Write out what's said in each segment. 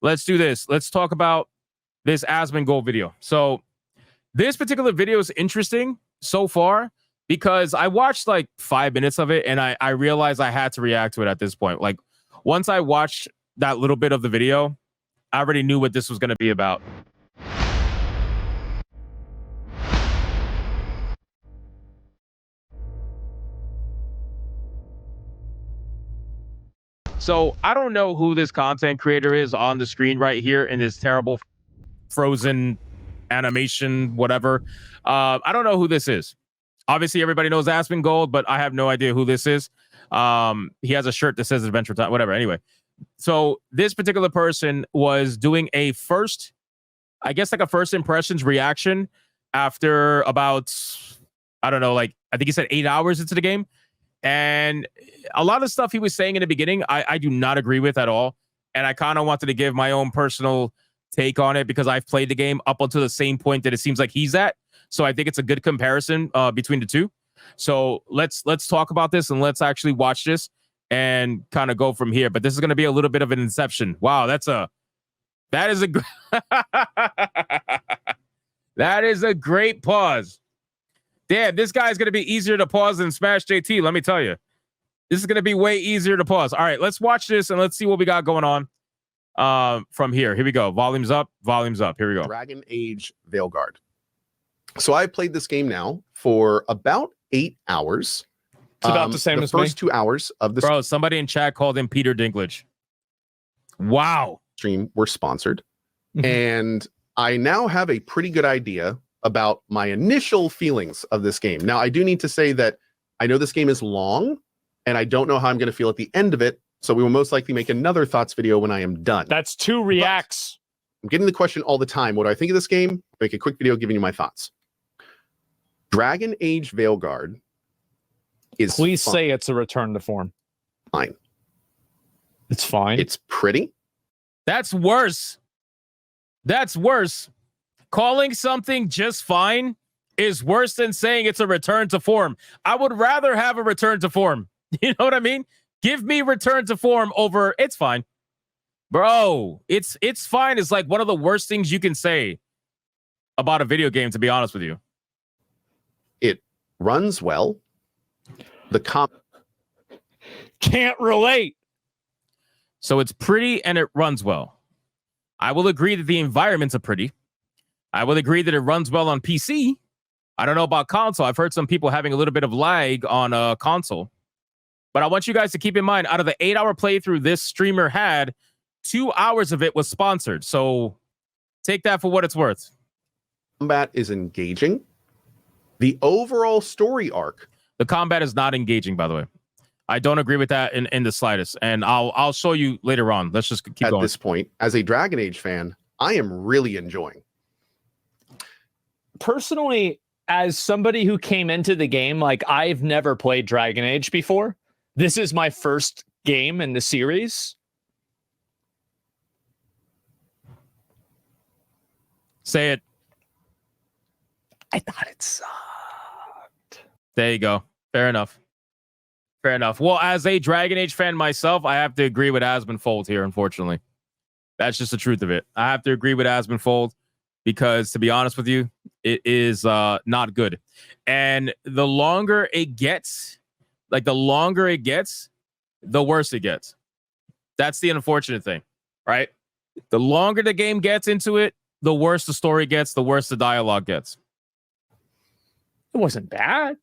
let's do this. Let's talk about this ASMONGOLD video. So this particular video is interesting so far because I watched like 5 minutes of it and I realized I had to react to it at this point. Like once I watched that little bit of the video, I already knew what this was going to be about. So I don't know who this content creator is on the screen right here in this terrible frozen animation, whatever. I don't know who this is. Obviously, everybody knows ASMONGOLD, but I have no idea who this is. He has a shirt that says Adventure Time, whatever. Anyway, so this particular person was doing a first, I guess like a first impressions reaction after about, I don't know, like I think he said 8 hours into the game. And a lot of stuff he was saying in the beginning, I do not agree with at all. And I kind of wanted to give my own personal take on it because I've played the game up until the same point that it seems like he's at. So I think it's a good comparison between the two. So let's talk about this and let's actually watch this and kind of go from here. But this is going to be a little bit of an inception. Wow, that is a that is a great pause. Damn, this guy's going to be easier to pause than Smash JT, let me tell you. This is going to be way easier to pause. All right, let's watch this and let's see what we got going on from here. Here we go. Volume's up. Volume's up. Here we go. Dragon Age Veilguard. So I played this game now for about 8 hours. It's about the same as me. The first 2 hours of the Bro, somebody in chat called him Peter Dinklage. Wow. Stream were sponsored. And I now have a pretty good idea about my initial feelings of this game. Now, I do need to say that I know this game is long, and I don't know how I'm going to feel at the end of it, so we will most likely make another thoughts video when I am done. That's 2 reacts. But I'm getting the question all the time. What do I think of this game? Make a quick video giving you my thoughts. Dragon Age Veilguard is Please say it's a return to form. Fine. It's fine. It's pretty. That's worse. That's worse. Calling something just fine is worse than saying it's a return to form. I would rather have a return to form. You know what I mean? Give me return to form over it's fine. Bro, it's fine is like one of the worst things you can say about a video game, to be honest with you. It runs well. The can't relate. So it's pretty and it runs well. I will agree that the environments are pretty. I will agree that it runs well on PC. I don't know about console. I've heard some people having a little bit of lag on a console. But I want you guys to keep in mind, out of the 8-hour playthrough this streamer had, 2 hours of it was sponsored. So take that for what it's worth. Combat is engaging. The overall story arc. The combat is not engaging, by the way. I don't agree with that in the slightest. And I'll show you later on. Let's just keep going. At this point, as a Dragon Age fan, I am really enjoying. Personally, as somebody who came into the game, like I've never played Dragon Age before. This is my first game in the series. Say it. I thought it sucked. There you go. Fair enough. Fair enough. Well, as a Dragon Age fan myself, I have to agree with ASMONGOLD here, unfortunately. That's just the truth of it. I have to agree with ASMONGOLD because, to be honest with you, it is not good. And the longer it gets, the worse it gets. That's the unfortunate thing, right? The longer the game gets into it, the worse the story gets, the worse the dialogue gets. It wasn't bad.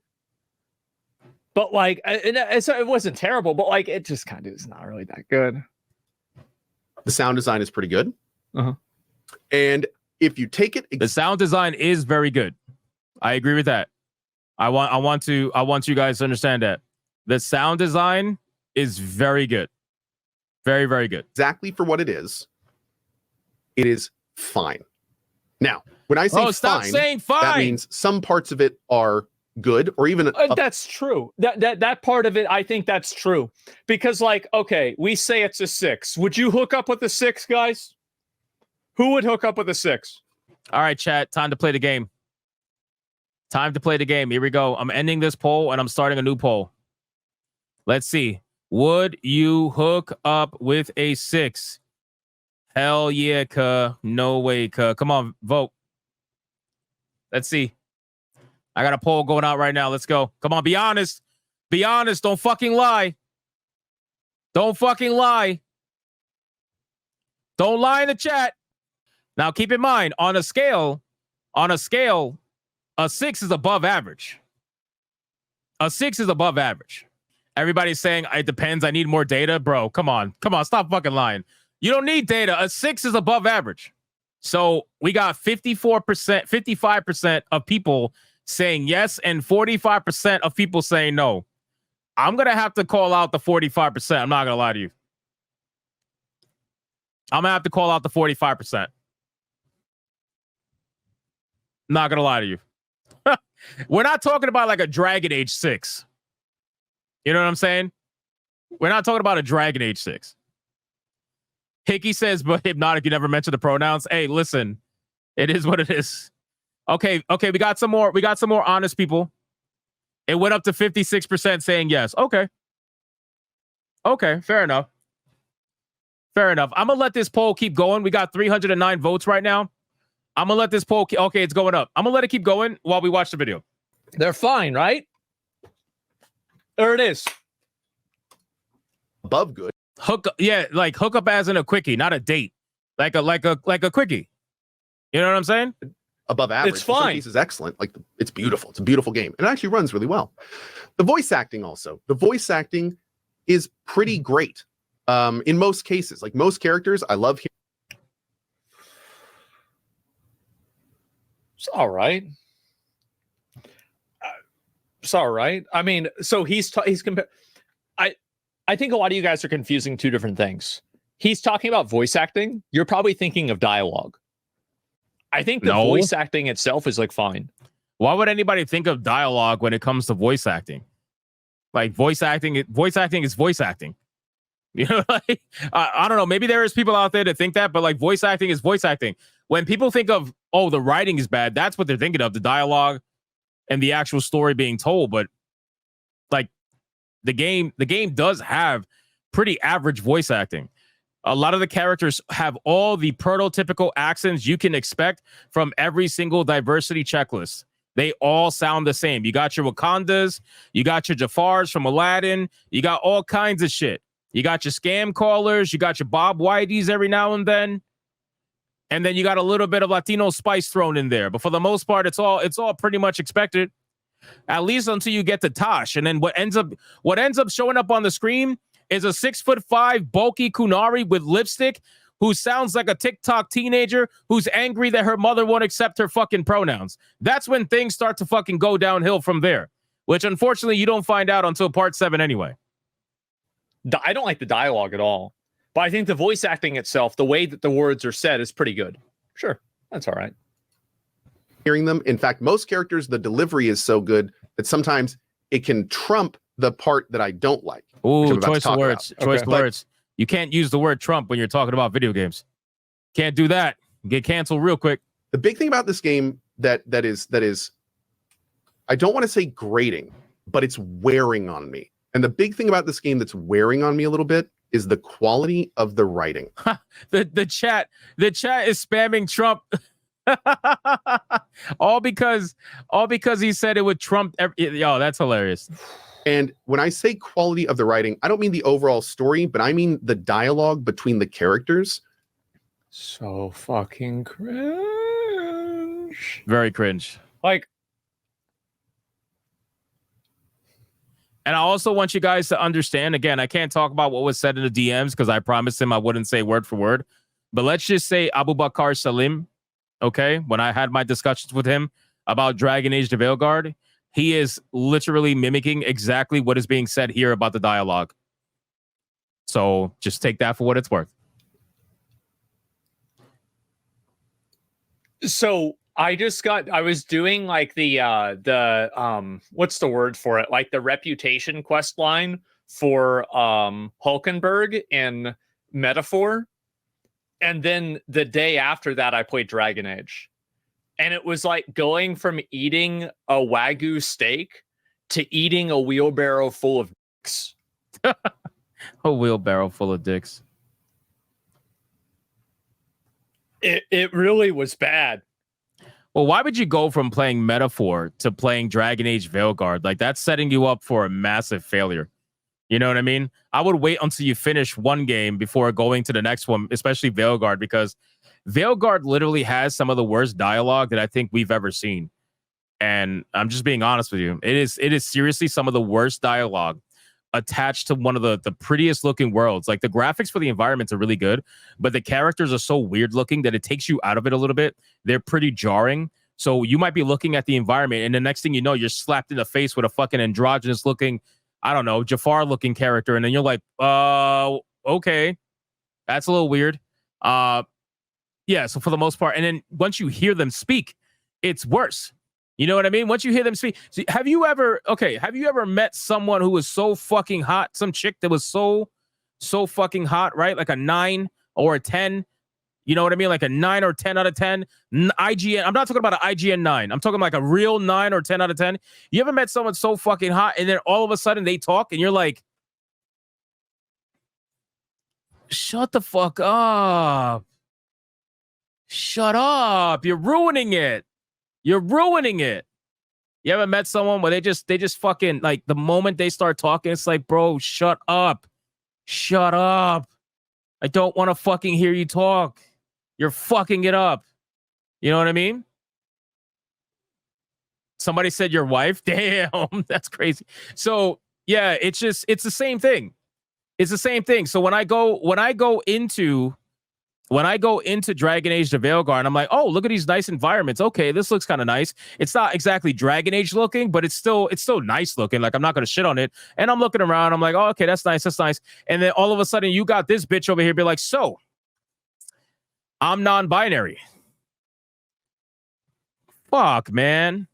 But like, it wasn't terrible, but like, it just kind of is not really that good. The sound design is pretty good. Uh-huh. And if you take it, the sound design is very good. I agree with that. I want you guys to understand that the sound design is very good. Very, very good. Exactly for what it is fine. Now, when I say stop saying fine, that means some parts of it are good, or even that's true. That part of it, I think that's true. Because, like, okay, we say it's a 6. Would you hook up with a 6, guys? Who would hook up with a 6? All right, chat. Time to play the game. Time to play the game. Here we go. I'm ending this poll and I'm starting a new poll. Let's see. Would you hook up with a 6? Hell yeah, cuh. No way, cuh. Come on, vote. Let's see. I got a poll going out right now. Let's go. Come on, be honest. Be honest. Don't fucking lie. Don't fucking lie. Don't lie in the chat. Now, keep in mind, on a scale, a 6 is above average. A 6 is above average. Everybody's saying, it depends. I need more data. Bro, come on. Come on. Stop fucking lying. You don't need data. A 6 is above average. So we got 54%, 55% of people saying yes, and 45% of people saying no. I'm going to have to call out the 45%. I'm not going to lie to you. I'm going to have to call out the 45%. Not going to lie to you. We're not talking about like a Dragon Age 6. You know what I'm saying? We're not talking about a Dragon Age 6. Hickey says, but Hypnotic, you never mentioned the pronouns. Hey, listen, it is what it is. Okay, we got some more. We got some more honest people. It went up to 56% saying yes. Okay, fair enough. Fair enough. I'm gonna let this poll keep going. We got 309 votes right now. I'm gonna let this poll. Okay, it's going up. I'm gonna let it keep going while we watch the video. They're fine, right? There it is. Above good. Hook up as in a quickie, not a date. Like a quickie. You know what I'm saying? Above average. It's fine. This is excellent. Like, it's beautiful. It's a beautiful game. It actually runs really well. The voice acting also. The voice acting is pretty great. In most cases, like most characters, I love hearing. It's all right. It's all right. I mean, so he's compared. I think a lot of you guys are confusing two different things. He's talking about voice acting. You're probably thinking of dialogue. I think the voice acting itself is like fine. Why would anybody think of dialogue when it comes to voice acting? Like voice acting is voice acting. You know, like I don't know. Maybe there is people out there that think that, but like voice acting is voice acting. When people think of, oh, the writing is bad, that's what they're thinking of, the dialogue and the actual story being told. But like the game does have pretty average voice acting. A lot of the characters have all the prototypical accents you can expect from every single diversity checklist. They all sound the same. You got your Wakandas, you got your Jafars from Aladdin, you got all kinds of shit. You got your scam callers, you got your Bob Whiteys every now and then. And then you got a little bit of Latino spice thrown in there. But for the most part, it's all pretty much expected. At least until you get to Tosh. And then what ends up showing up on the screen is a 6'5" bulky Kunari with lipstick who sounds like a TikTok teenager who's angry that her mother won't accept her fucking pronouns. That's when things start to fucking go downhill from there, which unfortunately you don't find out until part 7 anyway. I don't like the dialogue at all, but I think the voice acting itself, the way that the words are said, is pretty good. Sure, that's all right. Hearing them. In fact, most characters, the delivery is so good that sometimes it can trump the part that I don't like. Ooh, choice of words. Choice of words. You can't use the word Trump when you're talking about video games. Can't do that. Get canceled real quick. The big thing about this game that is, I don't want to say grating, but it's wearing on me. And the big thing about this game that's wearing on me a little bit is the quality of the writing. the chat is spamming Trump. all because he said it would trump yo, that's hilarious. And when I say quality of the writing, I don't mean the overall story, but I mean the dialogue between the characters. So fucking cringe. Very cringe. Like, and I also want you guys to understand, again, I can't talk about what was said in the DMs because I promised him I wouldn't say word for word. But let's just say Abu Bakr Salim, okay, when I had my discussions with him about Dragon Age the Veilguard, he is literally mimicking exactly what is being said here about the dialogue. So just take that for what it's worth. So I was doing like the what's the word for it? Like the reputation quest line for Hulkenberg in Metaphor. And then the day after that, I played Dragon Age. And it was like going from eating a Wagyu steak to eating a wheelbarrow full of dicks. A wheelbarrow full of dicks. It really was bad. Well, why would you go from playing Metaphor to playing Dragon Age Veilguard? Like, that's setting you up for a massive failure. You know what I mean? I would wait until you finish one game before going to the next one, especially Veilguard, because Veilguard literally has some of the worst dialogue that I think we've ever seen. And I'm just being honest with you. It is seriously some of the worst dialogue attached to one of the prettiest looking worlds. Like, the graphics for the environments are really good, but the characters are so weird looking that it takes you out of it a little bit. They're pretty jarring. So you might be looking at the environment, and the next thing you know, you're slapped in the face with a fucking androgynous looking, I don't know, Jafar looking character. And then you're like, okay, that's a little weird. Yeah, so for the most part, and then once you hear them speak, it's worse. You know what I mean? Once you hear them speak, see, have you ever met someone who was so fucking hot, some chick that was so fucking hot, right? Like a 9 or a 10. You know what I mean? Like a 9 or 10 out of 10. IGN. I'm not talking about an IGN 9. I'm talking like a real 9 or 10 out of 10. You ever met someone so fucking hot and then all of a sudden they talk and you're like, shut the fuck up. Shut up. You're ruining it. You're ruining it. You ever met someone where they just fucking, like, the moment they start talking, it's like, bro, shut up. Shut up. I don't want to fucking hear you talk. You're fucking it up. You know what I mean? Somebody said your wife. Damn, that's crazy. So yeah, it's the same thing. It's the same thing. So when I go into Dragon Age the Veilguard, I'm like, oh, look at these nice environments. Okay, this looks kind of nice. It's not exactly Dragon Age looking, but it's still nice looking. Like, I'm not gonna shit on it. And I'm looking around. I'm like, oh, okay, that's nice. That's nice. And then all of a sudden, you got this bitch over here be like, so I'm non-binary. Fuck, man.